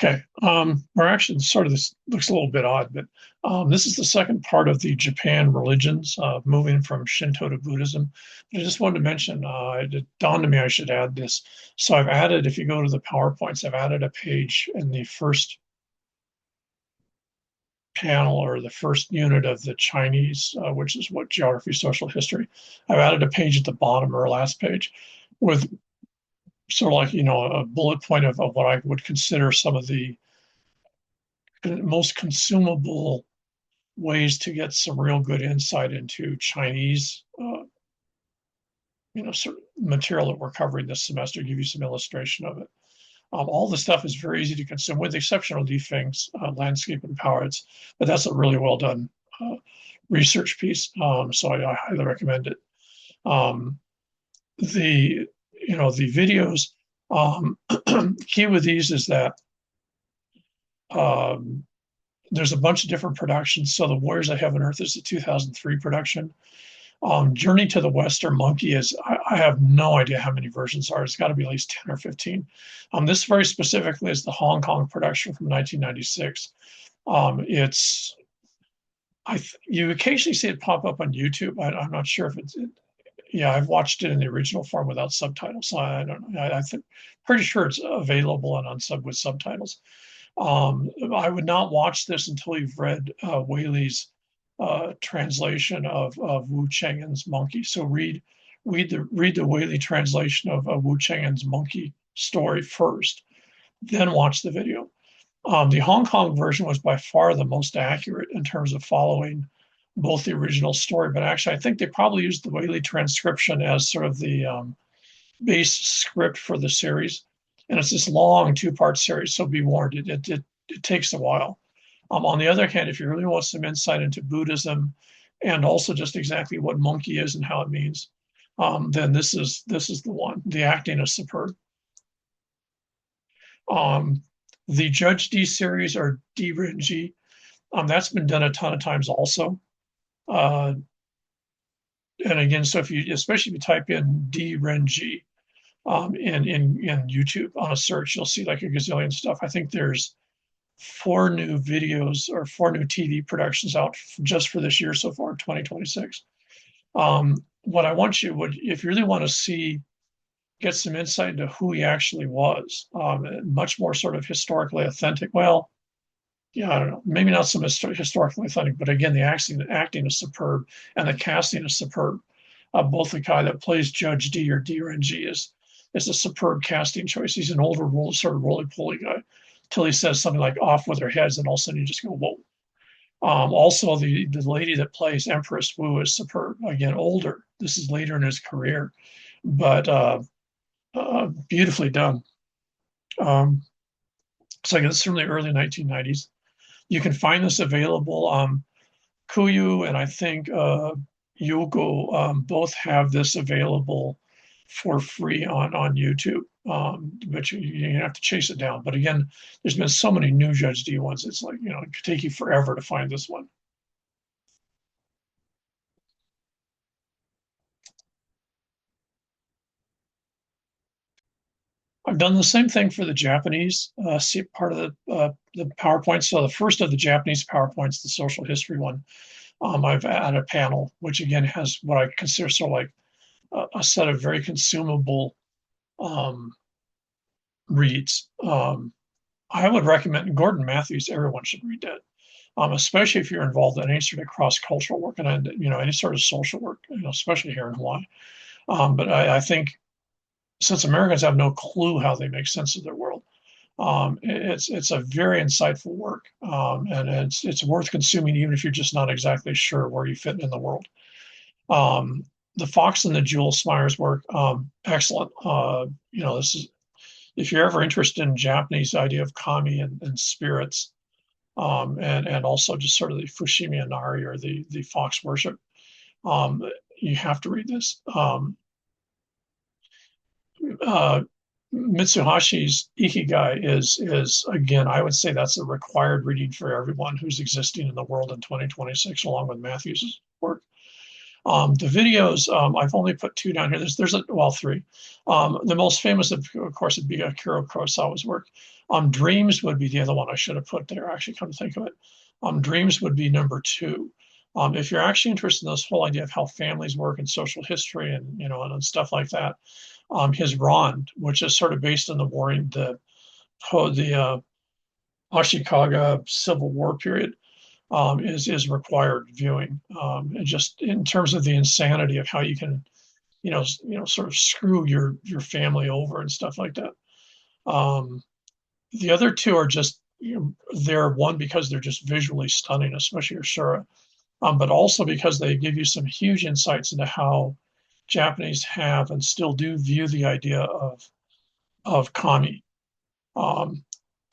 Okay. Or actually, sort of this looks a little bit odd, but this is the second part of the Japan religions, moving from Shinto to Buddhism. But I just wanted to mention, it dawned on me I should add this. So I've added, if you go to the PowerPoints, I've added a page in the first panel or the first unit of the Chinese, which is what geography, social history. I've added a page at the bottom or last page with sort of like, a bullet point of what I would consider some of the most consumable ways to get some real good insight into Chinese, sort of material that we're covering this semester, give you some illustration of it. All the stuff is very easy to consume, with the exception of these things, landscape and power. But that's a really well done research piece. So I highly recommend it. Um, the videos, key with these is that um, there's a bunch of different productions. So the Warriors of Heaven and Earth is a 2003 production. Journey to the West or Monkey is, I have no idea how many versions are. It's got to be at least 10 or 15. This very specifically is the Hong Kong production from 1996. It's, you occasionally see it pop up on YouTube. I'm not sure if yeah, I've watched it in the original form without subtitles. So I don't know. I think, pretty sure it's available and on with subtitles. I would not watch this until you've read Whaley's translation of Wu Cheng'en's Monkey. So read the Whaley translation of Wu Cheng'en's Monkey story first, then watch the video. The Hong Kong version was by far the most accurate in terms of following both the original story, but actually I think they probably used the Whaley transcription as sort of the base script for the series. And it's this long two-part series, so be warned, it takes a while. On the other hand, if you really want some insight into Buddhism and also just exactly what monkey is and how it means, then this is the one. The acting is superb. The Judge D series or D Renji, that's been done a ton of times also. And again, so especially if you type in D Renji in YouTube on a search, you'll see like a gazillion stuff. I think there's 4 new TV productions out just for this year so far, 2026. What I want you would, if you really want to get some insight into who he actually was, much more sort of historically authentic. Well, yeah, I don't know, maybe not so historically authentic, but again, the acting is superb and the casting is superb. Both the guy that plays Judge D or DRNG is a superb casting choice. He's an older, sort of roly-poly guy, till he says something like "off with their heads," and all of a sudden you just go, "Whoa!" Also, the lady that plays Empress Wu is superb. Again, older. This is later in his career, but beautifully done. So again, it's from the early 1990s. You can find this available. Kuyu and I think Yogo both have this available for free on YouTube, but you have to chase it down. But again, there's been so many new Judge D ones. It's like, it could take you forever to find this one. I've done the same thing for the Japanese part of the PowerPoint. So the first of the Japanese PowerPoints, the social history one, I've added a panel, which again has what I consider sort of like a set of very consumable reads. I would recommend Gordon Matthews. Everyone should read that, especially if you're involved in any sort of cross-cultural work and any sort of social work, especially here in Hawaii. But I think since Americans have no clue how they make sense of their world, it's a very insightful work, and it's worth consuming even if you're just not exactly sure where you fit in the world. The Fox and the Jewel Smyers work, excellent. This is, if you're ever interested in Japanese idea of kami and spirits, and also just sort of the Fushimi Inari or the fox worship, you have to read this. Mitsuhashi's Ikigai is again, I would say that's a required reading for everyone who's existing in the world in 2026, along with Matthew's work. The videos, I've only put two down here. Well, three. The most famous, of course, would be Akira Kurosawa's work. Dreams would be the other one I should have put there, actually, come to think of it. Dreams would be number two. If you're actually interested in this whole idea of how families work and social history and, and stuff like that, his Ron, which is sort of based on the Ashikaga Civil War period, is required viewing. And just in terms of the insanity of how you can, sort of screw your family over and stuff like that. The other two are just, they're one because they're just visually stunning, especially Ashura, but also because they give you some huge insights into how Japanese have and still do view the idea of kami. Um,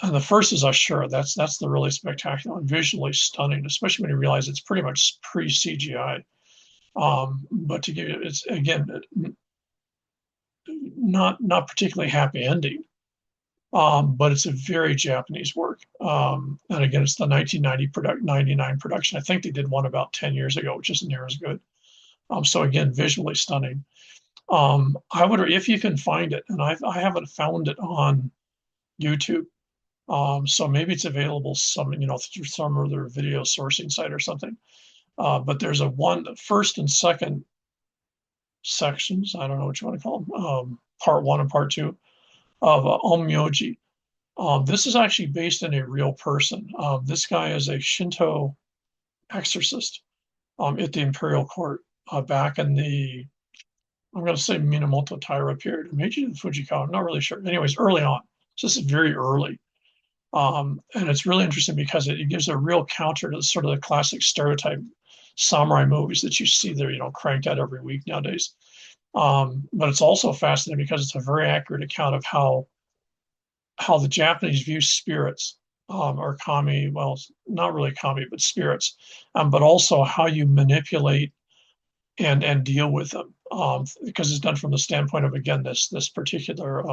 and the first is Ashura. That's the really spectacular and visually stunning, especially when you realize it's pretty much pre-CGI. But to give you, it's again not particularly happy ending, but it's a very Japanese work. And again, it's the 99 production. I think they did one about 10 years ago, which isn't near as good. So again, visually stunning. I would, if you can find it, and I haven't found it on YouTube. So maybe it's available through some other video sourcing site or something. But there's first and second sections, I don't know what you want to call them, part one and part two of Onmyoji. This is actually based on a real person. This guy is a Shinto exorcist at the imperial court back in I'm going to say Minamoto Taira period, maybe the Fujikawa, I'm not really sure. Anyways, early on. So this is very early. And it's really interesting because it gives a real counter to sort of the classic stereotype samurai movies that you see there, cranked out every week nowadays. But it's also fascinating because it's a very accurate account of how the Japanese view spirits, or kami, well, not really kami, but spirits, but also how you manipulate and deal with them, because it's done from the standpoint of, again, this particular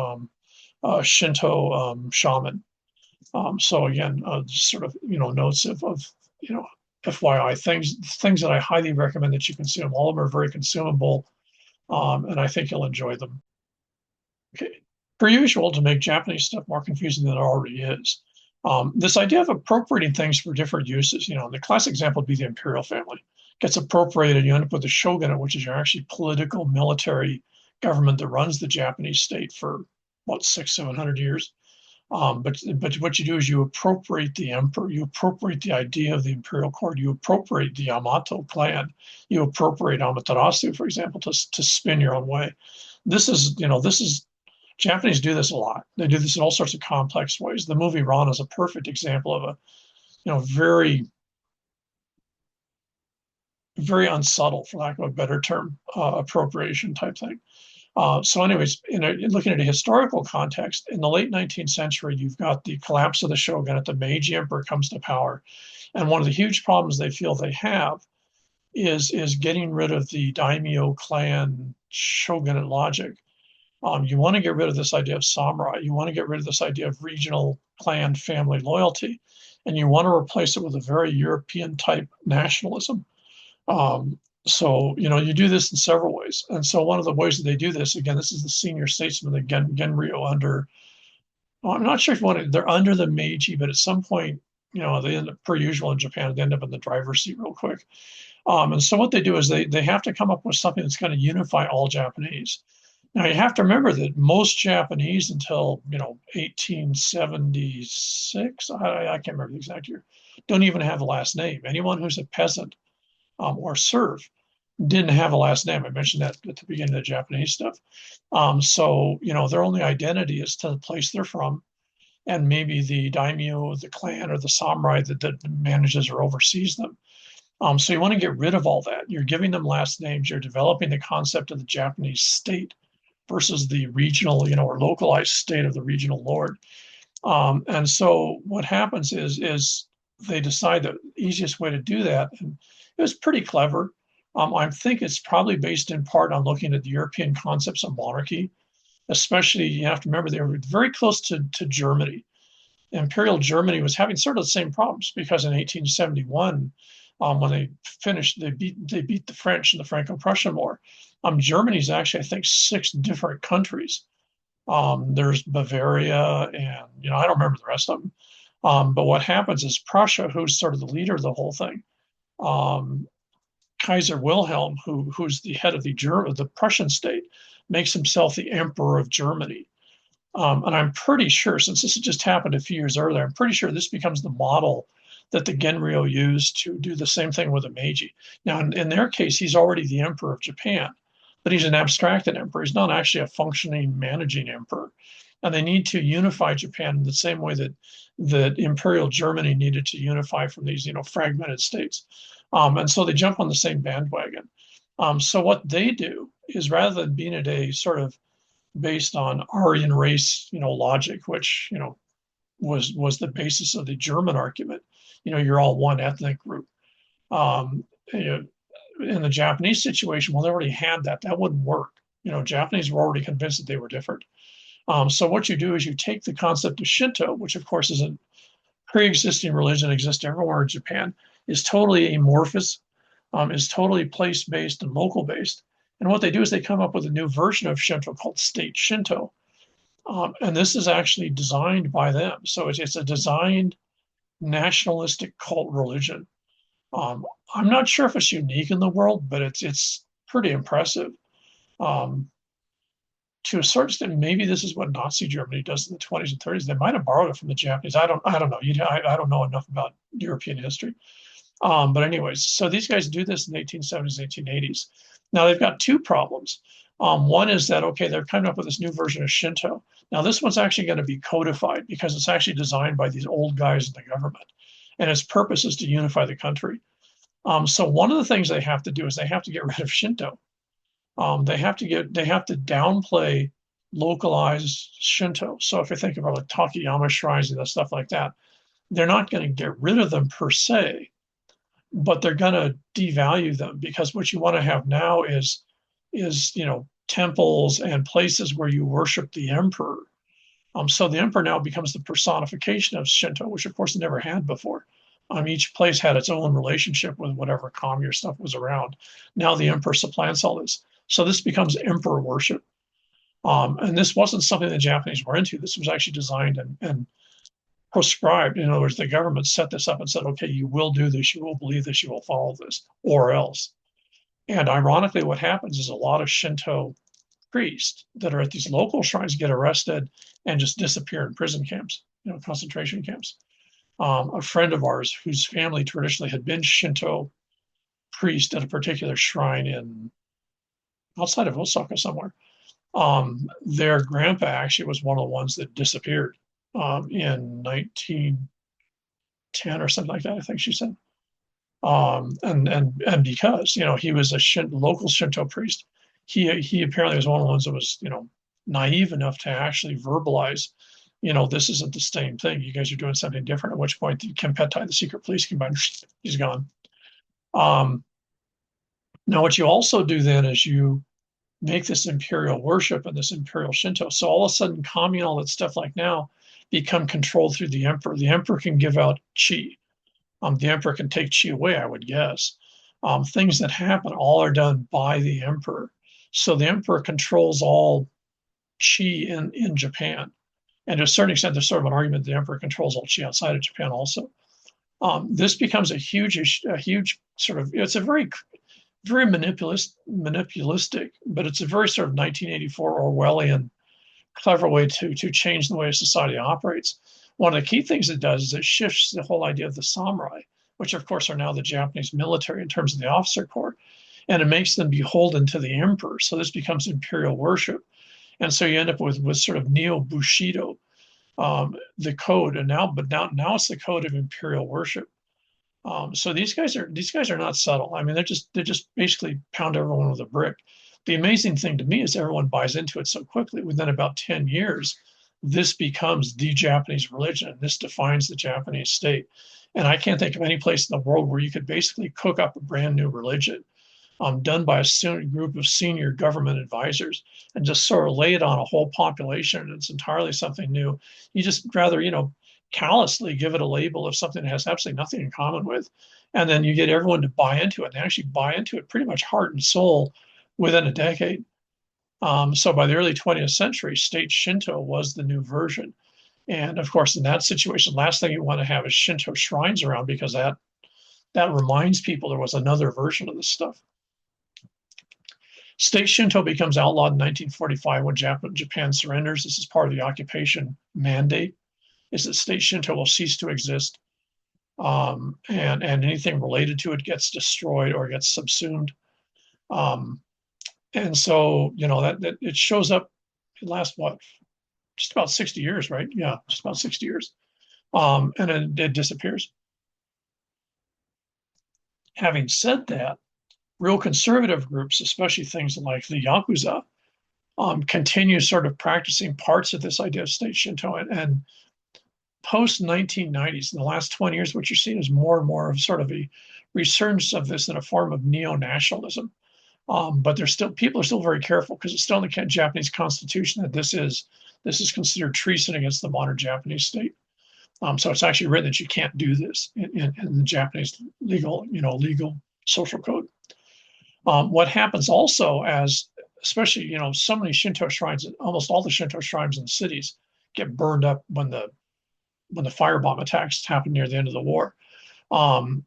Shinto shaman. So again, just sort of notes of FYI things that I highly recommend that you consume. All of them are very consumable, and I think you'll enjoy them. Okay, per usual, to make Japanese stuff more confusing than it already is. This idea of appropriating things for different uses, the classic example would be the imperial family. Gets appropriated, you end up with the shogunate, which is your actually political military government that runs the Japanese state for what, 600-700 years. But what you do is you appropriate the emperor, you appropriate the idea of the imperial court, you appropriate the Yamato clan, you appropriate Amaterasu, for example, to spin your own way. This is Japanese do this a lot. They do this in all sorts of complex ways. The movie Ron is a perfect example of a very, very unsubtle, for lack of a better term, appropriation type thing. So anyways, in looking at a historical context, in the late 19th century, you've got the collapse of the shogunate. The Meiji Emperor comes to power. And one of the huge problems they feel they have is getting rid of the daimyo clan shogunate logic. You want to get rid of this idea of samurai. You want to get rid of this idea of regional clan family loyalty. And you want to replace it with a very European type nationalism. So, you do this in several ways. And so one of the ways that they do this, again, this is the senior statesman, the Genryo I'm not sure if they're under the Meiji, but at some point, they end up, per usual in Japan, they end up in the driver's seat real quick. And so what they do is they have to come up with something that's going to unify all Japanese. Now, you have to remember that most Japanese until, 1876, I can't remember the exact year, don't even have a last name. Anyone who's a peasant or serf didn't have a last name. I mentioned that at the beginning of the Japanese stuff. So, their only identity is to the place they're from, and maybe the daimyo, the clan, or the samurai that manages or oversees them. So you want to get rid of all that. You're giving them last names. You're developing the concept of the Japanese state versus the regional, or localized state of the regional lord. And so what happens is they decide the easiest way to do that, and it was pretty clever. I think it's probably based in part on looking at the European concepts of monarchy. Especially, you have to remember they were very close to Germany. Imperial Germany was having sort of the same problems because in 1871, When they finished, they beat the French in the Franco-Prussian War. Germany's actually, I think, 6 different countries. There's Bavaria, and I don't remember the rest of them. But what happens is Prussia, who's sort of the leader of the whole thing, um, Kaiser Wilhelm, who's the head of the Prussian state, makes himself the Emperor of Germany. And I'm pretty sure, since this had just happened a few years earlier, I'm pretty sure this becomes the model that the Genryo used to do the same thing with the Meiji. Now, in their case, he's already the Emperor of Japan, but he's an abstracted emperor. He's not actually a functioning, managing emperor. And they need to unify Japan in the same way that Imperial Germany needed to unify from these, fragmented states. And so they jump on the same bandwagon. So what they do is, rather than being at a sort of based on Aryan race, logic, which was the basis of the German argument. You're all one ethnic group. In the Japanese situation, well, they already had that. That wouldn't work. Japanese were already convinced that they were different. So what you do is you take the concept of Shinto, which of course is a pre-existing religion, exists everywhere in Japan, is totally amorphous, is totally place-based and local-based. And what they do is they come up with a new version of Shinto called State Shinto. And this is actually designed by them. So it's a designed nationalistic cult religion. I'm not sure if it's unique in the world, but it's pretty impressive. To a certain extent, maybe this is what Nazi Germany does in the 20s and 30s. They might have borrowed it from the Japanese. I don't know. I don't know enough about European history. But anyways, so these guys do this in the 1870s, 1880s. Now they've got 2 problems. One is that, okay, they're coming up with this new version of Shinto. Now this one's actually going to be codified because it's actually designed by these old guys in the government. And its purpose is to unify the country. So one of the things they have to do is they have to get rid of Shinto. They have to downplay localized Shinto. So if you think about like Takayama shrines and stuff like that, they're not going to get rid of them per se, but they're going to devalue them, because what you want to have now is temples and places where you worship the emperor. So the emperor now becomes the personification of Shinto, which of course it never had before. Each place had its own relationship with whatever kami stuff was around. Now the emperor supplants all this. So this becomes emperor worship. And this wasn't something the Japanese were into. This was actually designed and prescribed. In other words, the government set this up and said, okay, you will do this, you will believe this, you will follow this, or else. And ironically, what happens is a lot of Shinto priests that are at these local shrines get arrested and just disappear in prison camps, concentration camps. A friend of ours whose family traditionally had been Shinto priest at a particular shrine outside of Osaka somewhere. Their grandpa actually was one of the ones that disappeared in 1910 or something like that, I think she said. And because he was a local Shinto priest, he apparently was one of the ones that was naive enough to actually verbalize, this isn't the same thing. You guys are doing something different. At which point the Kempeitai, the secret police, came by, he's gone. Now, what you also do then is you make this imperial worship and this imperial Shinto. So all of a sudden, kami and all that stuff like now become controlled through the emperor. The emperor can give out chi. The emperor can take chi away, I would guess. Things that happen all are done by the emperor. So the emperor controls all chi in Japan. And to a certain extent, there's sort of an argument the emperor controls all chi outside of Japan also. This becomes a huge sort of, it's a very manipulistic, but it's a very sort of 1984 Orwellian clever way to change the way society operates. One of the key things it does is it shifts the whole idea of the samurai, which of course are now the Japanese military in terms of the officer corps, and it makes them beholden to the emperor. So this becomes imperial worship. And so you end up with sort of neo Bushido, the code, and now it's the code of imperial worship. So these guys are not subtle. I mean, they just basically pound everyone with a brick. The amazing thing to me is everyone buys into it so quickly. Within about 10 years, this becomes the Japanese religion. This defines the Japanese state. And I can't think of any place in the world where you could basically cook up a brand new religion done by a group of senior government advisors and just sort of lay it on a whole population. And it's entirely something new. You just rather, callously give it a label of something that has absolutely nothing in common with. And then you get everyone to buy into it. They actually buy into it pretty much heart and soul within a decade. So by the early 20th century, state Shinto was the new version. And of course, in that situation, last thing you want to have is Shinto shrines around because that reminds people there was another version of this stuff. State Shinto becomes outlawed in 1945 when Japan surrenders. This is part of the occupation mandate, is that state Shinto will cease to exist, and anything related to it gets destroyed or gets subsumed. And so, that it shows up, it lasts what, just about 60 years, right? Yeah, just about 60 years. And then it disappears. Having said that, real conservative groups, especially things like the Yakuza, continue sort of practicing parts of this idea of state Shinto. And post 1990s, in the last 20 years, what you're seeing is more and more of sort of a resurgence of this in a form of neo-nationalism. But people are still very careful because it's still in the Japanese constitution that this is considered treason against the modern Japanese state. So it's actually written that you can't do this in the Japanese legal social code. What happens also, especially so many Shinto shrines, almost all the Shinto shrines in the cities get burned up when the firebomb attacks happened near the end of the war. And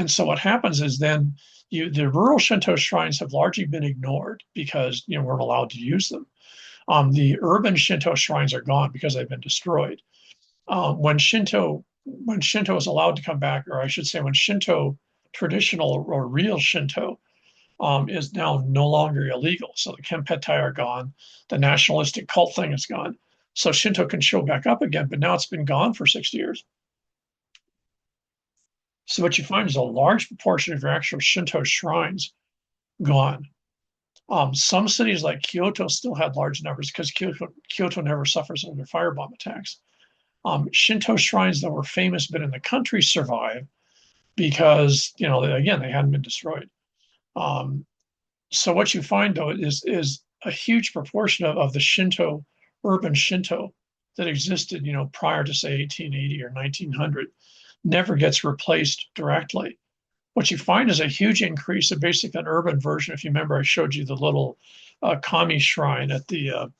so what happens is then the rural Shinto shrines have largely been ignored because we weren't allowed to use them. The urban Shinto shrines are gone because they've been destroyed. When Shinto is allowed to come back, or I should say, when Shinto traditional or real Shinto is now no longer illegal, so the Kenpettai are gone, the nationalistic cult thing is gone, so Shinto can show back up again. But now it's been gone for 60 years. So what you find is a large proportion of your actual Shinto shrines gone. Some cities like Kyoto still had large numbers because Kyoto never suffers under firebomb attacks. Shinto shrines that were famous but in the country survive because, again, they hadn't been destroyed. So what you find, though, is a huge proportion of the urban Shinto that existed, prior to, say, 1880 or 1900, never gets replaced directly. What you find is a huge increase of basically an urban version. If you remember, I showed you the little kami shrine at the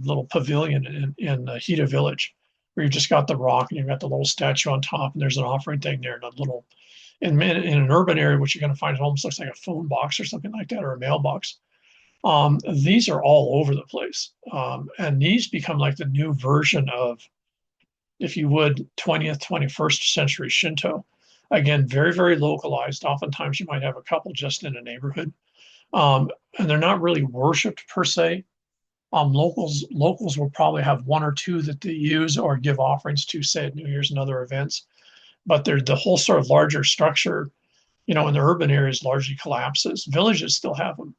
little pavilion in Hida village, where you've just got the rock and you've got the little statue on top, and there's an offering thing there, and a little in an urban area, which you're going to find, it almost looks like a phone box or something like that, or a mailbox. These are all over the place, and these become like the new version of, if you would, 20th, 21st century Shinto. Again, very, very localized. Oftentimes you might have a couple just in a neighborhood. And they're not really worshipped per se. Locals will probably have one or two that they use or give offerings to, say, at New Year's and other events. But the whole sort of larger structure, in the urban areas largely collapses. Villages still have them.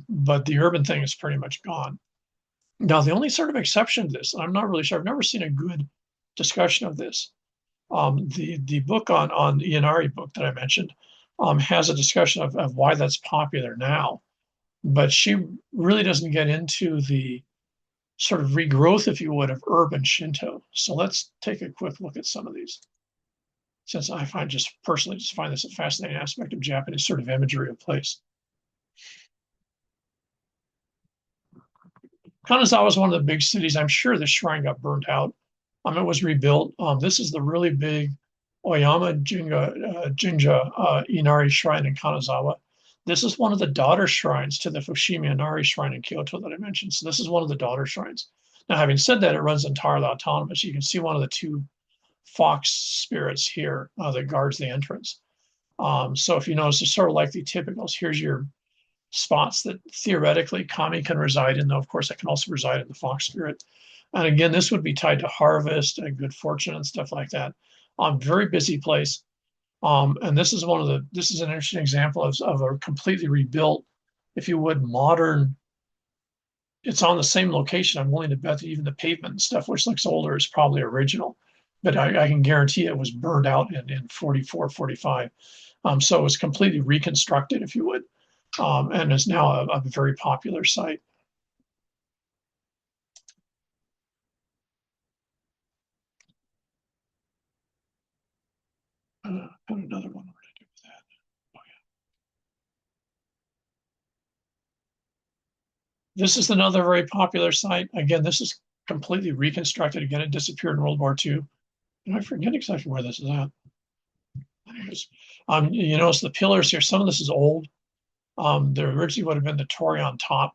But the urban thing is pretty much gone. Now, the only sort of exception to this, and I'm not really sure, I've never seen a good discussion of this. The book on the Inari book that I mentioned has a discussion of why that's popular now, but she really doesn't get into the sort of regrowth, if you would, of urban Shinto. So let's take a quick look at some of these, since I find this a fascinating aspect of Japanese sort of imagery of place. Kanazawa is one of the big cities. I'm sure the shrine got burned out. It was rebuilt. This is the really big Oyama Jinja Inari Shrine in Kanazawa. This is one of the daughter shrines to the Fushimi Inari Shrine in Kyoto that I mentioned. So this is one of the daughter shrines. Now, having said that, it runs entirely autonomous. You can see one of the two fox spirits here that guards the entrance. So if you notice, it's sort of like the typicals. Here's your spots that theoretically kami can reside in, though of course it can also reside in the fox spirit. And again, this would be tied to harvest and good fortune and stuff like that. Very busy place. And this is an interesting example of a completely rebuilt, if you would, modern. It's on the same location. I'm willing to bet that even the pavement and stuff, which looks older, is probably original. But I can guarantee it was burned out in 44, 45. So it was completely reconstructed, if you would, and is now a very popular site. Got another one. What did I do with that? Oh, yeah. This is another very popular site. Again, this is completely reconstructed. Again, it disappeared in World War II. And I forget exactly where this is at. Anyways, you notice the pillars here. Some of this is old. There originally would have been the Torii on top.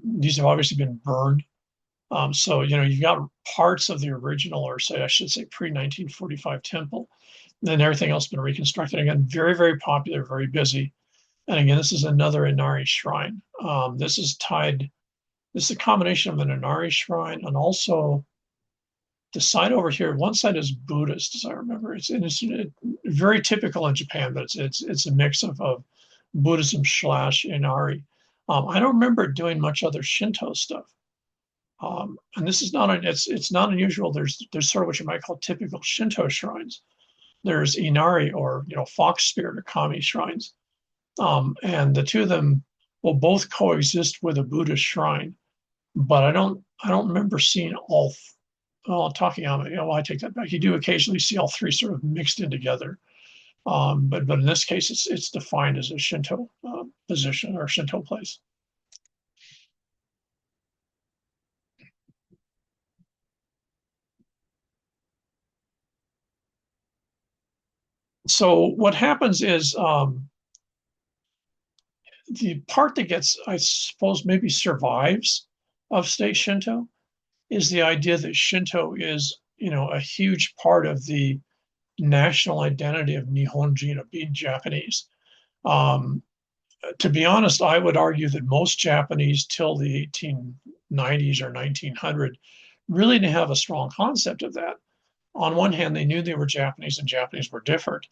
These have obviously been burned. So, you've got parts of the original, or say, I should say, pre-1945 temple. Then everything else has been reconstructed. Again, very, very popular, very busy. And again, this is another Inari shrine. This is tied, this is a combination of an Inari shrine and also the side over here. One side is Buddhist, as I remember. It's very typical in Japan, but it's a mix of Buddhism / Inari. I don't remember doing much other Shinto stuff. And this is not it's not unusual. There's sort of what you might call typical Shinto shrines. There's Inari, or fox spirit or kami shrines, and the two of them will both coexist with a Buddhist shrine. But I don't remember seeing all. Well, Takayama, I take that back. You do occasionally see all three sort of mixed in together. But in this case, it's defined as a Shinto position or Shinto place. So what happens is, the part that gets, I suppose, maybe survives of state Shinto is the idea that Shinto is, a huge part of the national identity of Nihonjin, of being Japanese. Um, to be honest, I would argue that most Japanese till the 1890s or 1900 really didn't have a strong concept of that. On one hand, they knew they were Japanese and Japanese were different,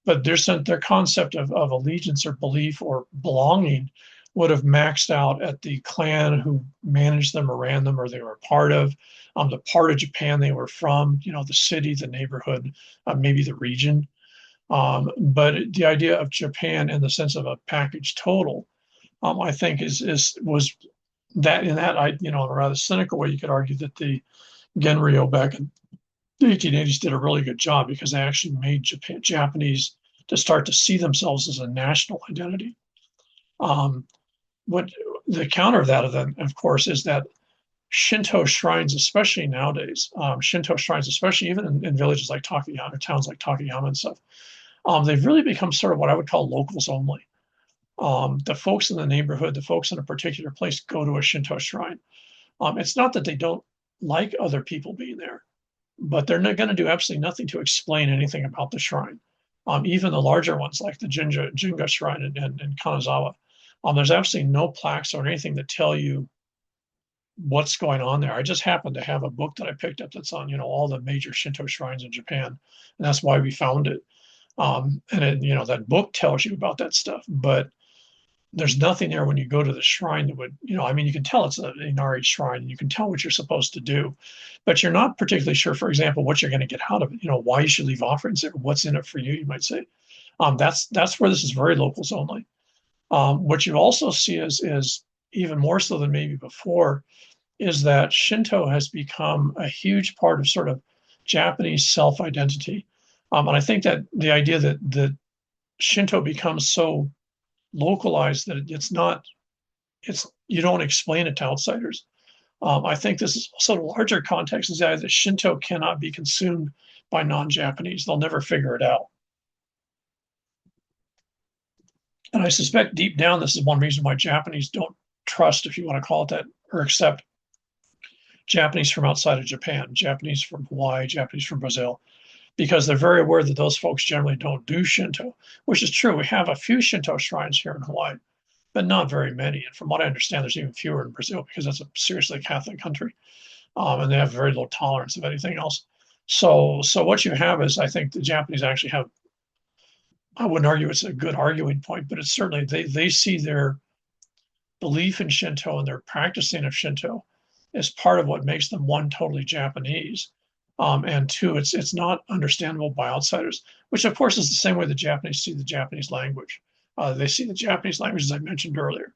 but their concept of allegiance or belief or belonging would have maxed out at the clan who managed them or ran them or they were a part of, the part of Japan they were from, the city, the neighborhood, maybe the region. But the idea of Japan in the sense of a package total, I think was that in that, in a rather cynical way, you could argue that the Genryo back in the 1880s did a really good job because they actually made Japanese to start to see themselves as a national identity. Um, what the counter of that, then, of course, is that Shinto shrines, especially nowadays, Shinto shrines, especially even in villages like Takayama, towns like Takayama and stuff, they've really become sort of what I would call locals only. The folks in the neighborhood, the folks in a particular place go to a Shinto shrine. It's not that they don't like other people being there, but they're not going to do absolutely nothing to explain anything about the shrine. Even the larger ones like the Jinga Shrine in Kanazawa, there's absolutely no plaques or anything that tell you what's going on there. I just happen to have a book that I picked up that's on, all the major Shinto shrines in Japan, and that's why we found it. That book tells you about that stuff, but there's nothing there when you go to the shrine that would, you can tell it's an Inari shrine and you can tell what you're supposed to do, but you're not particularly sure, for example, what you're going to get out of it, why you should leave offerings there, what's in it for you, you might say. That's where this is very locals only. What you also see is even more so than maybe before, is that Shinto has become a huge part of sort of Japanese self-identity. And I think that the idea that Shinto becomes so localized that you don't explain it to outsiders. I think this is also the larger context is that Shinto cannot be consumed by non-Japanese. They'll never figure it out. And I suspect deep down, this is one reason why Japanese don't trust, if you want to call it that, or accept Japanese from outside of Japan, Japanese from Hawaii, Japanese from Brazil, because they're very aware that those folks generally don't do Shinto, which is true. We have a few Shinto shrines here in Hawaii, but not very many. And from what I understand, there's even fewer in Brazil because that's a seriously Catholic country, and they have very low tolerance of anything else. So what you have is, I think the Japanese actually have. I wouldn't argue it's a good arguing point, but it's certainly they see their belief in Shinto and their practicing of Shinto as part of what makes them, one, totally Japanese, and two, it's not understandable by outsiders, which of course is the same way the Japanese see the Japanese language. They see the Japanese language, as I mentioned earlier.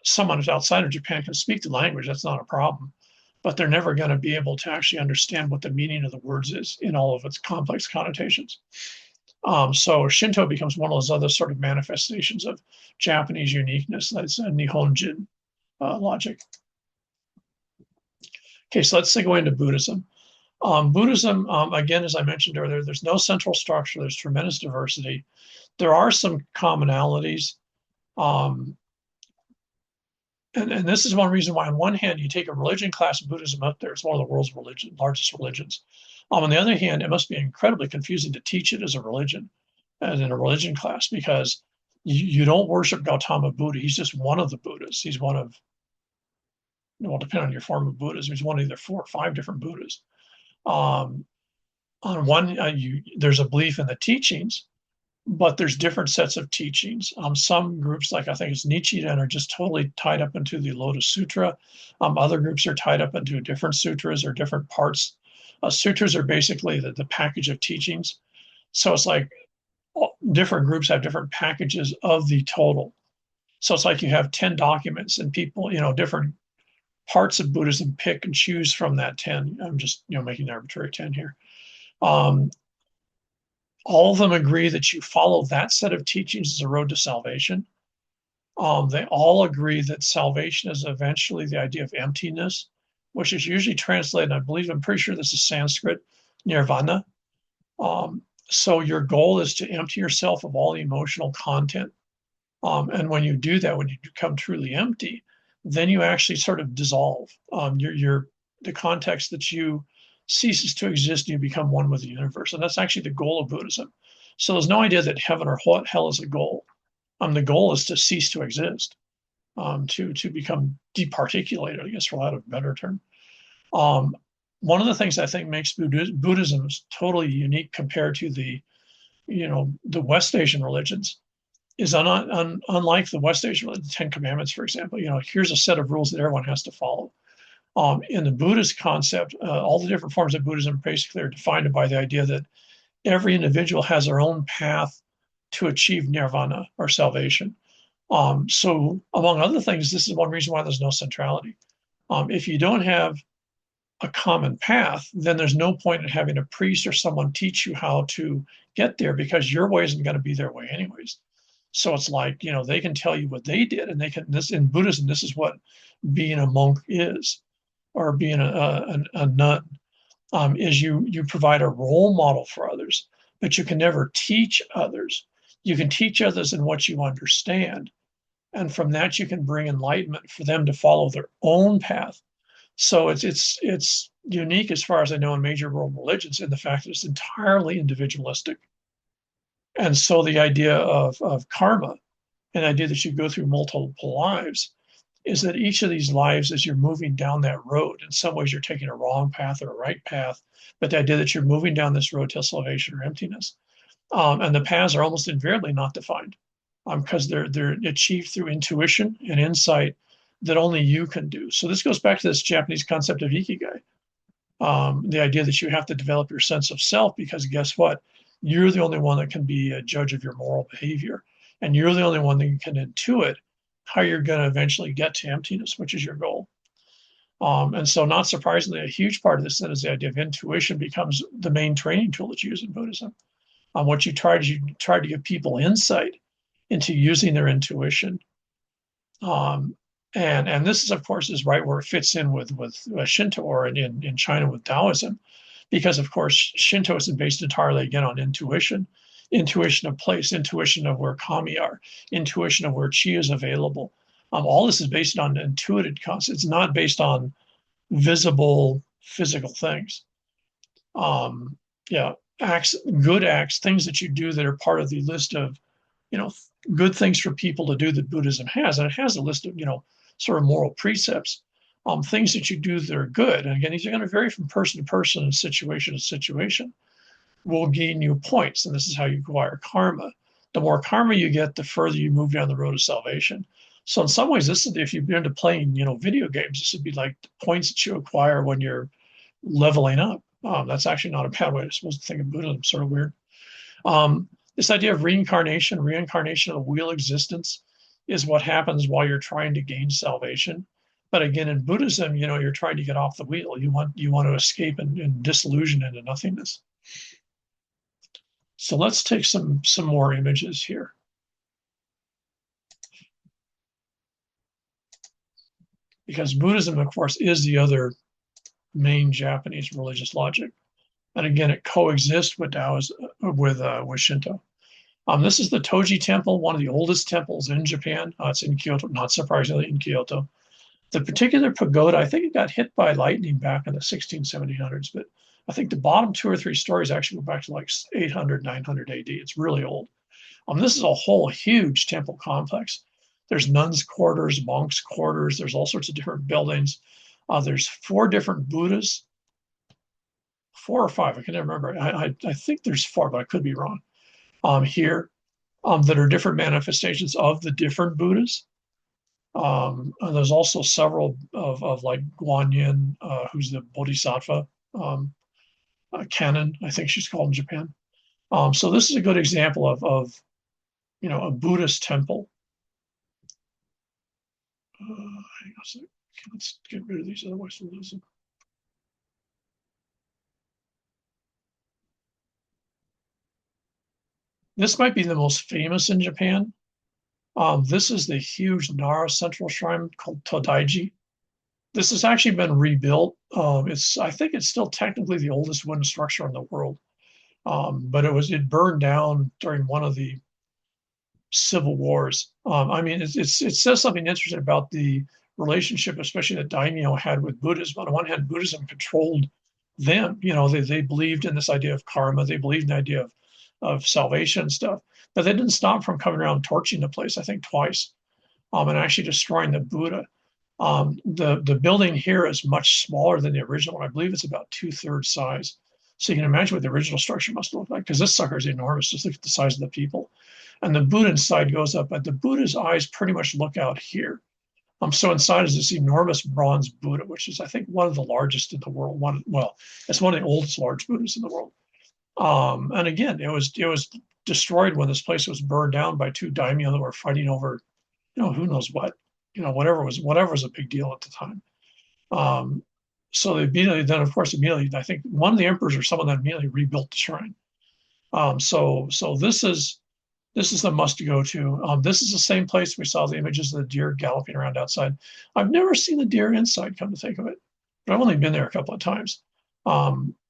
Someone who's outside of Japan can speak the language, that's not a problem, but they're never going to be able to actually understand what the meaning of the words is in all of its complex connotations. So Shinto becomes one of those other sort of manifestations of Japanese uniqueness. That's Nihonjin logic. Okay, so let's go into Buddhism. Buddhism, again, as I mentioned earlier, there's no central structure. There's tremendous diversity. There are some commonalities. Um, and this is one reason why, on one hand, you take a religion class of Buddhism up there. It's one of the world's largest religions. On the other hand, it must be incredibly confusing to teach it as a religion, as in a religion class, because you don't worship Gautama Buddha. He's just one of the Buddhas. He's one of, well, depending on your form of Buddhism, he's one of either 4 or 5 different Buddhas. Um, on one, there's a belief in the teachings, but there's different sets of teachings. Some groups, like I think it's Nichiren, are just totally tied up into the Lotus Sutra. Other groups are tied up into different sutras or different parts. Sutras are basically the package of teachings. So it's like different groups have different packages of the total. So it's like you have 10 documents and people, different parts of Buddhism pick and choose from that 10. I'm just, making an arbitrary 10 here. Um, all of them agree that you follow that set of teachings as a road to salvation. They all agree that salvation is eventually the idea of emptiness, which is usually translated, I'm pretty sure this is Sanskrit, nirvana. So your goal is to empty yourself of all the emotional content. And when you do that, when you become truly empty, then you actually sort of dissolve. The context that you ceases to exist and you become one with the universe. And that's actually the goal of Buddhism. So there's no idea that heaven or hell is a goal. The goal is to cease to exist, to become departiculated, I guess, for lack of a better term. One of the things I think makes Buddhism totally unique compared to the West Asian religions is unlike the West Asian religion, the Ten Commandments, for example. Here's a set of rules that everyone has to follow. In the Buddhist concept, all the different forms of Buddhism basically are defined by the idea that every individual has their own path to achieve nirvana or salvation. So, among other things, this is one reason why there's no centrality. If you don't have a common path, then there's no point in having a priest or someone teach you how to get there because your way isn't going to be their way anyways. So it's like, they can tell you what they did, and in Buddhism, this is what being a monk is, or being a nun, is you provide a role model for others, but you can never teach others. You can teach others in what you understand. And from that, you can bring enlightenment for them to follow their own path. So it's unique as far as I know in major world religions in the fact that it's entirely individualistic. And so the idea of karma, and the idea that you go through multiple lives, is that each of these lives, as you're moving down that road, in some ways you're taking a wrong path or a right path, but the idea that you're moving down this road to salvation or emptiness. And the paths are almost invariably not defined because they're achieved through intuition and insight that only you can do. So this goes back to this Japanese concept of ikigai, the idea that you have to develop your sense of self because guess what? You're the only one that can be a judge of your moral behavior. And you're the only one that can intuit how you're going to eventually get to emptiness, which is your goal. And so not surprisingly, a huge part of this then is the idea of intuition becomes the main training tool that's used in Buddhism. What you try to give people insight into using their intuition. And this is, of course, is right where it fits in with Shinto or in China with Taoism, because, of course, Shinto is based entirely, again, on intuition of place, intuition of where kami are, intuition of where chi is available. All this is based on intuitive concepts. It's not based on visible physical things. Good acts, things that you do that are part of the list of, good things for people to do that Buddhism has. And it has a list of, sort of moral precepts, things that you do that are good. And again, these are going to vary from person to person and situation to situation, will gain you points. And this is how you acquire karma. The more karma you get, the further you move down the road of salvation. So in some ways, this is, if you've been into playing, video games, this would be like the points that you acquire when you're leveling up. That's actually not a bad way to supposed to think of Buddhism, sort of weird. This idea of reincarnation of the wheel existence is what happens while you're trying to gain salvation. But again, in Buddhism, you're trying to get off the wheel. You want to escape and disillusion into nothingness. So let's take some more images here. Because Buddhism, of course, is the other main Japanese religious logic. And again, it coexists with Taoism, with Shinto. This is the Toji Temple, one of the oldest temples in Japan. It's in Kyoto, not surprisingly, in Kyoto. The particular pagoda, I think it got hit by lightning back in the 1600s, 1700s, but I think the bottom 2 or 3 stories actually go back to like 800, 900 AD. It's really old. This is a whole huge temple complex. There's nuns' quarters, monks' quarters. There's all sorts of different buildings. There's 4 different Buddhas, 4 or 5. I can never remember. I think there's 4, but I could be wrong. Here, that are different manifestations of the different Buddhas. There's also several of like Guanyin, who's the Bodhisattva canon, I think she's called in Japan. So this is a good example of a Buddhist temple. Hang on a second. Let's get rid of these, otherwise we'll lose them. This might be the most famous in Japan. This is the huge Nara central shrine called Todaiji. This has actually been rebuilt. I think it's still technically the oldest wooden structure in the world. But it burned down during one of the civil wars. It says something interesting about the relationship, especially that daimyo had with Buddhism. On the one hand, Buddhism controlled them. They believed in this idea of karma. They believed in the idea of salvation and stuff. But they didn't stop from coming around torching the place, I think, twice, and actually destroying the Buddha. The building here is much smaller than the original one. I believe it's about 2/3 size. So you can imagine what the original structure must look like, because this sucker is enormous. Just look at the size of the people. And the Buddha inside goes up, but the Buddha's eyes pretty much look out here. So inside is this enormous bronze Buddha, which is, I think, one of the largest in the world. It's one of the oldest large Buddhas in the world. And again, it was destroyed when this place was burned down by 2 daimyo that were fighting over, who knows what, whatever was a big deal at the time. So they immediately, I think one of the emperors or someone that immediately rebuilt the shrine. So this is the must go to. This is the same place we saw the images of the deer galloping around outside. I've never seen the deer inside, come to think of it, but I've only been there a couple of times.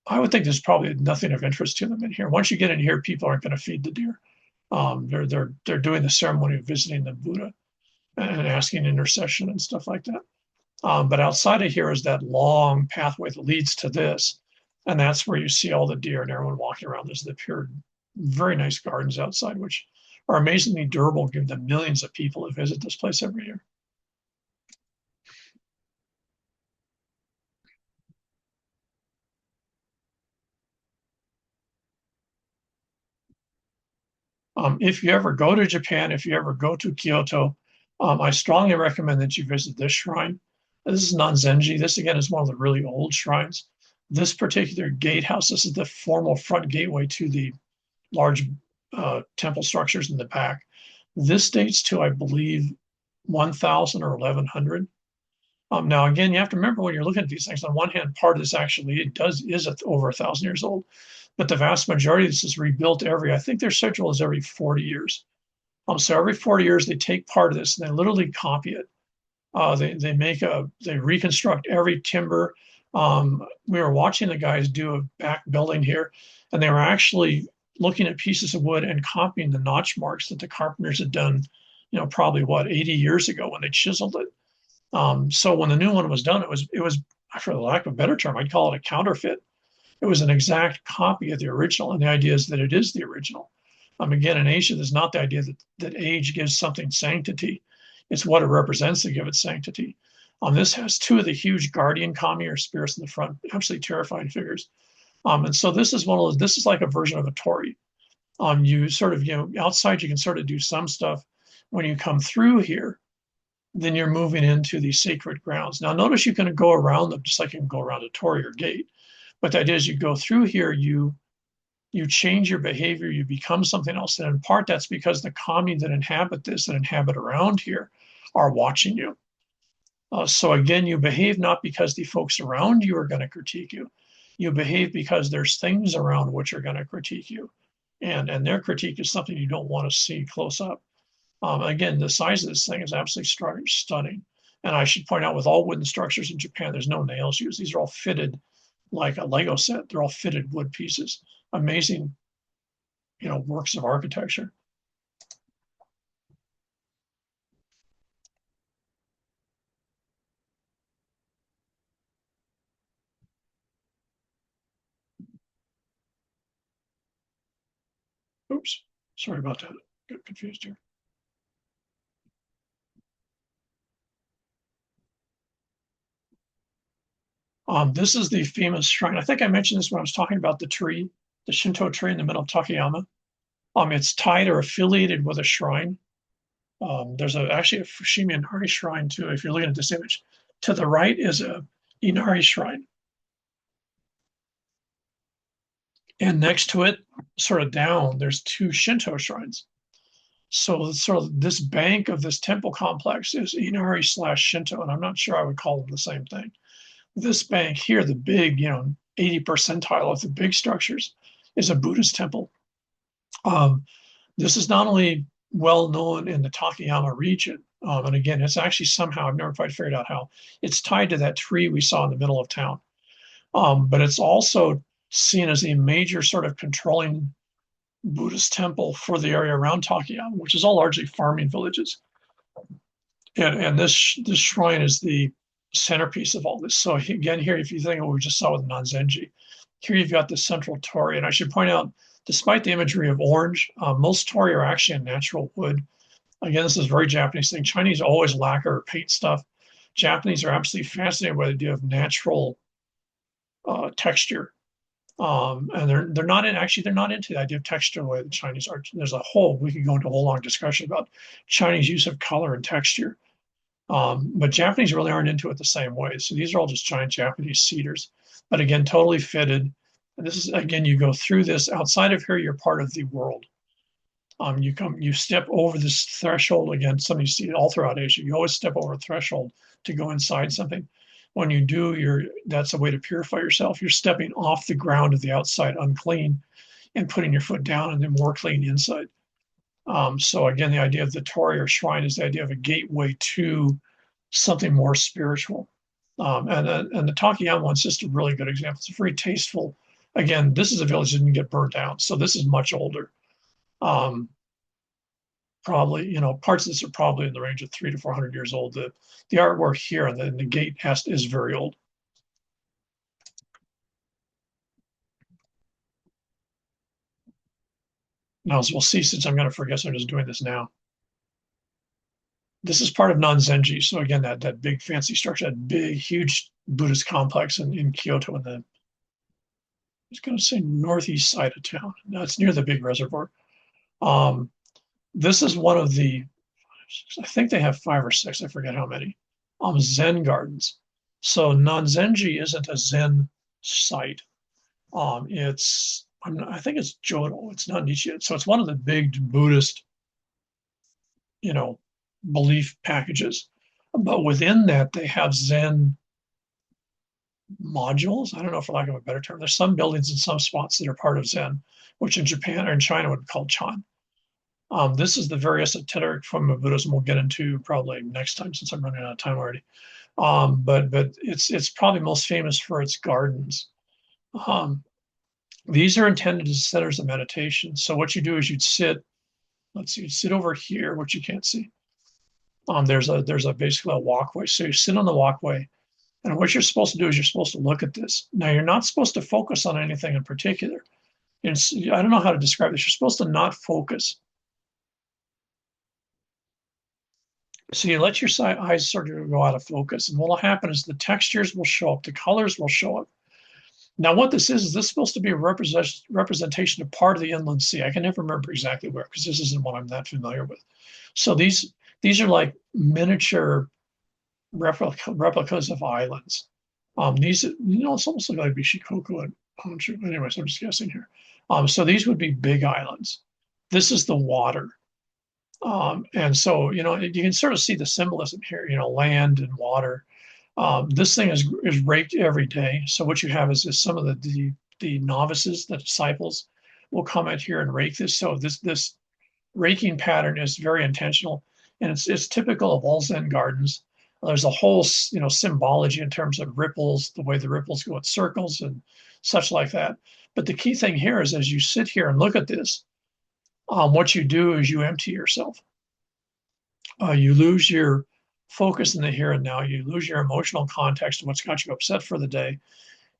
I would think there's probably nothing of interest to them in here. Once you get in here, people aren't going to feed the deer. They're doing the ceremony of visiting the Buddha and asking intercession and stuff like that. But outside of here is that long pathway that leads to this. And that's where you see all the deer and everyone walking around. There's the pure, very nice gardens outside, which are amazingly durable, given the millions of people that visit this place every year. If you ever go to Japan, if you ever go to Kyoto, I strongly recommend that you visit this shrine. This is Nanzenji. This, again, is one of the really old shrines. This particular gatehouse, this is the formal front gateway to the large temple structures in the back. This dates to, I believe, 1000 or 1100. Now, again, you have to remember when you're looking at these things, on one hand, part of this actually is over 1,000 years old, but the vast majority of this is rebuilt I think their schedule is every 40 years. So every 40 years, they take part of this and they literally copy it. They reconstruct every timber. We were watching the guys do a back building here, and they were actually looking at pieces of wood and copying the notch marks that the carpenters had done, probably 80 years ago when they chiseled it. So when the new one was done, it was, for the lack of a better term, I'd call it a counterfeit. It was an exact copy of the original, and the idea is that it is the original. Again, in Asia, there's not the idea that age gives something sanctity. It's what it represents to give it sanctity. This has 2 of the huge guardian kami or spirits in the front, absolutely terrifying figures. And so this is this is like a version of a torii. You sort of, outside you can sort of do some stuff. When you come through here, then you're moving into the sacred grounds. Now, notice you can go around them just like you can go around a torii or gate. But the idea is you go through here, you change your behavior, you become something else. And in part, that's because the kami that inhabit around here are watching you. So again, you behave not because the folks around you are going to critique you. You behave because there's things around which are going to critique you. And their critique is something you don't want to see close up. Again, the size of this thing is absolutely stunning. And I should point out, with all wooden structures in Japan, there's no nails used. These are all fitted like a Lego set. They're all fitted wood pieces. Amazing, works of architecture. Oops, sorry about that. Got confused here. This is the famous shrine. I think I mentioned this when I was talking about the tree, the Shinto tree in the middle of Takayama. It's tied or affiliated with a shrine. There's actually a Fushimi Inari shrine too, if you're looking at this image. To the right is a Inari shrine. And next to it, sort of down, there's two Shinto shrines. So sort of this bank of this temple complex is Inari slash Shinto, and I'm not sure I would call them the same thing. This bank here, the big, 80 percentile of the big structures, is a Buddhist temple. This is not only well known in the Takayama region, and again, it's actually somehow, I've never quite figured out how, it's tied to that tree we saw in the middle of town. But it's also seen as a major sort of controlling Buddhist temple for the area around Takayama, which is all largely farming villages. And this shrine is the centerpiece of all this. So again, here, if you think of what we just saw with Nanzenji, here you've got the central torii. And I should point out, despite the imagery of orange, most torii are actually a natural wood. Again, this is a very Japanese thing. Chinese always lacquer or paint stuff. Japanese are absolutely fascinated by the idea of natural texture. And they're not into the idea of texture the way the Chinese are. We could go into a whole long discussion about Chinese use of color and texture. But Japanese really aren't into it the same way. So these are all just giant Japanese cedars. But again, totally fitted. And this is, again, you go through this. Outside of here, you're part of the world. You step over this threshold. Again, something you see all throughout Asia. You always step over a threshold to go inside something. When you do, that's a way to purify yourself. You're stepping off the ground of the outside unclean and putting your foot down and then more clean inside. So again, the idea of the torii or shrine is the idea of a gateway to something more spiritual. And the Takayama one's just a really good example. It's very tasteful. Again, this is a village that didn't get burnt down, so this is much older. Probably, parts of this are probably in the range of 300 to 400 years old. The artwork here and the gate is very old. Now, as we'll see, since I'm going to forget, so I'm just doing this now. This is part of Nanzenji. So again, that big fancy structure, that big, huge Buddhist complex in Kyoto, I was going to say northeast side of town. No, it's near the big reservoir. This is one of the, I think they have 5 or 6, I forget how many, Zen gardens. So Nanzenji isn't a Zen site. I think it's Jodo. It's not Nichiren. So it's one of the big Buddhist, belief packages. But within that, they have Zen modules. I don't know, for lack of a better term. There's some buildings in some spots that are part of Zen, which in Japan or in China would be called Chan. This is the very esoteric form of Buddhism we'll get into probably next time, since I'm running out of time already. But it's probably most famous for its gardens. These are intended as centers of meditation. So what you do is you'd sit over here, which you can't see. There's basically a walkway. So you sit on the walkway, and what you're supposed to do is you're supposed to look at this. Now, you're not supposed to focus on anything in particular. I don't know how to describe this. You're supposed to not focus. So you let your eyes sort of go out of focus, and what will happen is the textures will show up, the colors will show up. Now, what this is supposed to be a representation of part of the inland sea. I can never remember exactly where, because this isn't what I'm that familiar with. So these are like miniature replicas of islands. These, it's almost like Bishikoku and Honshu. Anyways, I'm just guessing here. So these would be big islands. This is the water. And so, you can sort of see the symbolism here, land and water. This thing is raked every day. So what you have is some of the novices, the disciples, will come in here and rake this. So this raking pattern is very intentional, and it's typical of all Zen gardens. There's a whole symbology in terms of ripples, the way the ripples go in circles and such like that. But the key thing here is as you sit here and look at this, what you do is you empty yourself. You lose your focus in the here and now. You lose your emotional context of what's got you upset for the day.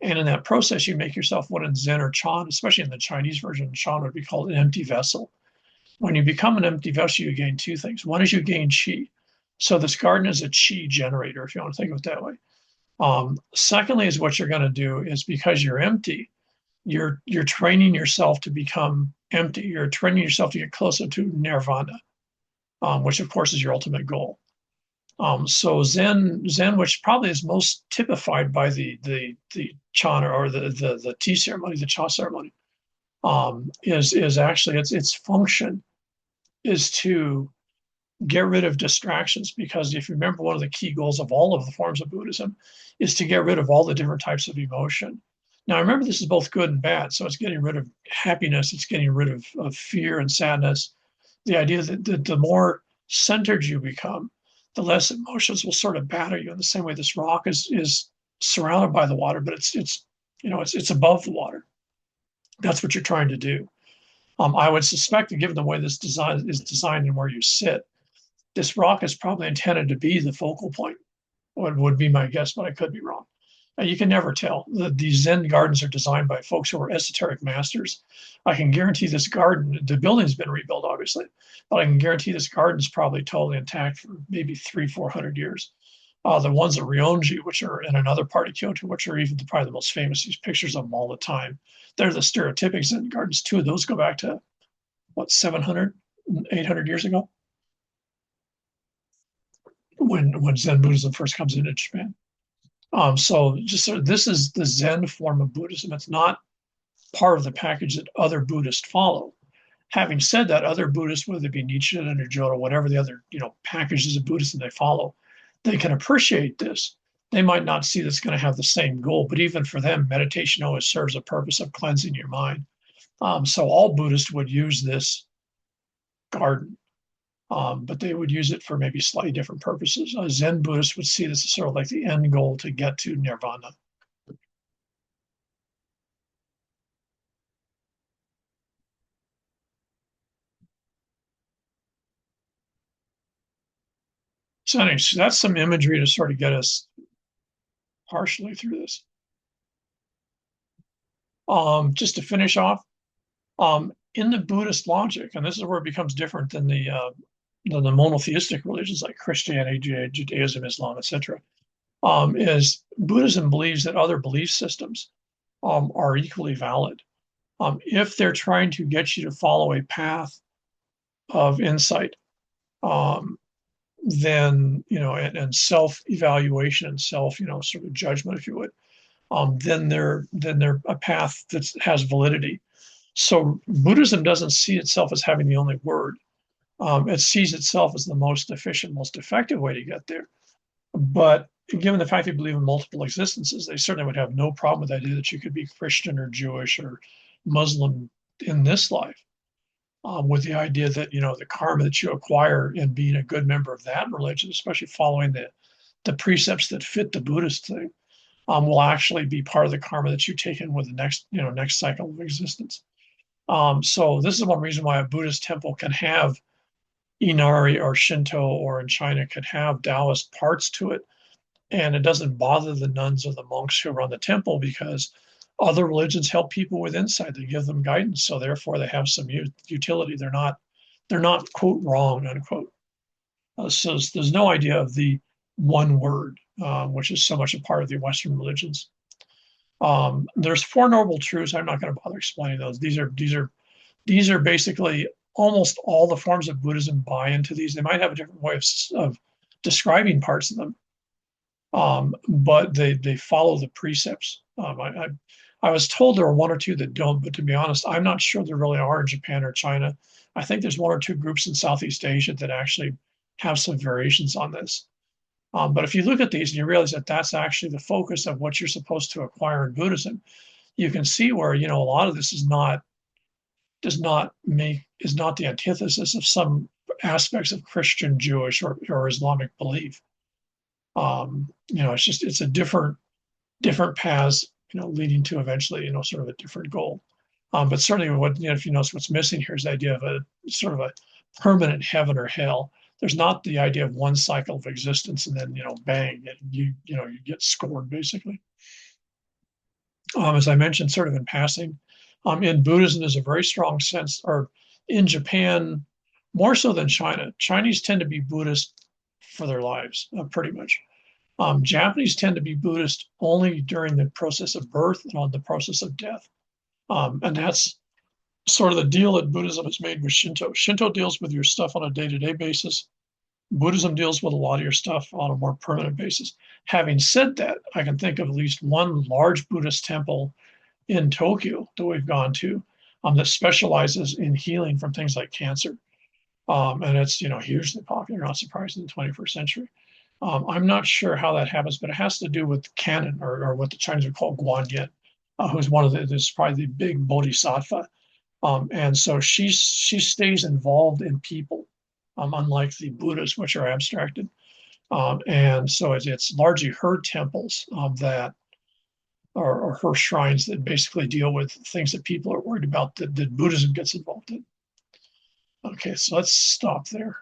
And in that process, you make yourself what in Zen or Chan, especially in the Chinese version, Chan would be called an empty vessel. When you become an empty vessel, you gain two things. One is you gain chi. So this garden is a chi generator, if you want to think of it that way. Secondly, is what you're going to do is because you're empty, you're training yourself to become empty. You're training yourself to get closer to nirvana, which of course is your ultimate goal. So Zen, which probably is most typified by the Chan or the tea ceremony, the cha ceremony, is actually its function is to get rid of distractions, because if you remember, one of the key goals of all of the forms of Buddhism is to get rid of all the different types of emotion. Now, remember, this is both good and bad. So it's getting rid of happiness, it's getting rid of fear and sadness. The idea that the more centered you become, the less emotions will sort of batter you in the same way this rock is surrounded by the water, but it's above the water. That's what you're trying to do. I would suspect that given the way this design is designed and where you sit, this rock is probably intended to be the focal point. Would be my guess, but I could be wrong. You can never tell. These Zen gardens are designed by folks who are esoteric masters. I can guarantee this garden, the building's been rebuilt, obviously, but I can guarantee this garden is probably totally intact for maybe 300-400 years. The ones at Rionji, which are in another part of Kyoto, which are even probably the most famous, these pictures of them all the time. They're the stereotypic Zen gardens. Two of those go back to, 700, 800 years ago, when Zen Buddhism first comes into Japan. So this is the Zen form of Buddhism. It's not part of the package that other Buddhists follow. Having said that, other Buddhists, whether it be Nietzsche or Jodo, whatever the other packages of Buddhism they follow, they can appreciate this. They might not see that's going to have the same goal, but even for them, meditation always serves a purpose of cleansing your mind. So all Buddhists would use this garden, but they would use it for maybe slightly different purposes. A Zen Buddhist would see this as sort of like the end goal to get to nirvana. So anyway, so that's some imagery to sort of get us partially through this. Just to finish off, in the Buddhist logic, and this is where it becomes different than the monotheistic religions like Christianity, Judaism, Islam, etc., is Buddhism believes that other belief systems are equally valid. If they're trying to get you to follow a path of insight, then and self-evaluation and self sort of judgment, if you would, then they're a path that has validity. So Buddhism doesn't see itself as having the only word. It sees itself as the most efficient, most effective way to get there. But given the fact they believe in multiple existences, they certainly would have no problem with the idea that you could be Christian or Jewish or Muslim in this life, with the idea that the karma that you acquire in being a good member of that religion, especially following the precepts that fit the Buddhist thing, will actually be part of the karma that you take in with the next cycle of existence. So this is one reason why a Buddhist temple can have Inari or Shinto, or in China could have Taoist parts to it, and it doesn't bother the nuns or the monks who run the temple, because other religions help people with insight. They give them guidance, so therefore they have some utility. They're not quote wrong unquote. So there's no idea of the one word, which is so much a part of the Western religions. There's Four Noble Truths. I'm not going to bother explaining those. These are basically almost all the forms of Buddhism buy into these. They might have a different way of describing parts of them, but they follow the precepts. I was told there are one or two that don't, but to be honest, I'm not sure there really are in Japan or China. I think there's one or two groups in Southeast Asia that actually have some variations on this. But if you look at these and you realize that that's actually the focus of what you're supposed to acquire in Buddhism, you can see where a lot of this is not is not the antithesis of some aspects of Christian, Jewish, or Islamic belief. It's a different paths, leading to eventually, sort of a different goal. But certainly, if you notice, what's missing here is the idea of a sort of a permanent heaven or hell. There's not the idea of one cycle of existence and then, bang, you get scored basically. As I mentioned, sort of in passing, in Buddhism, there's a very strong sense, or in Japan, more so than China. Chinese tend to be Buddhist for their lives, pretty much. Japanese tend to be Buddhist only during the process of birth and on the process of death. And that's sort of the deal that Buddhism has made with Shinto. Shinto deals with your stuff on a day-to-day basis. Buddhism deals with a lot of your stuff on a more permanent basis. Having said that, I can think of at least one large Buddhist temple in Tokyo that we've gone to that specializes in healing from things like cancer. And it's, hugely popular, not surprising in the 21st century. I'm not sure how that happens, but it has to do with canon, or what the Chinese would call Guanyin, who's this probably the big bodhisattva. And so she stays involved in people, unlike the Buddhists, which are abstracted. And so it's largely her temples that or her shrines that basically deal with things that people are worried about that Buddhism gets involved in. Okay, so let's stop there.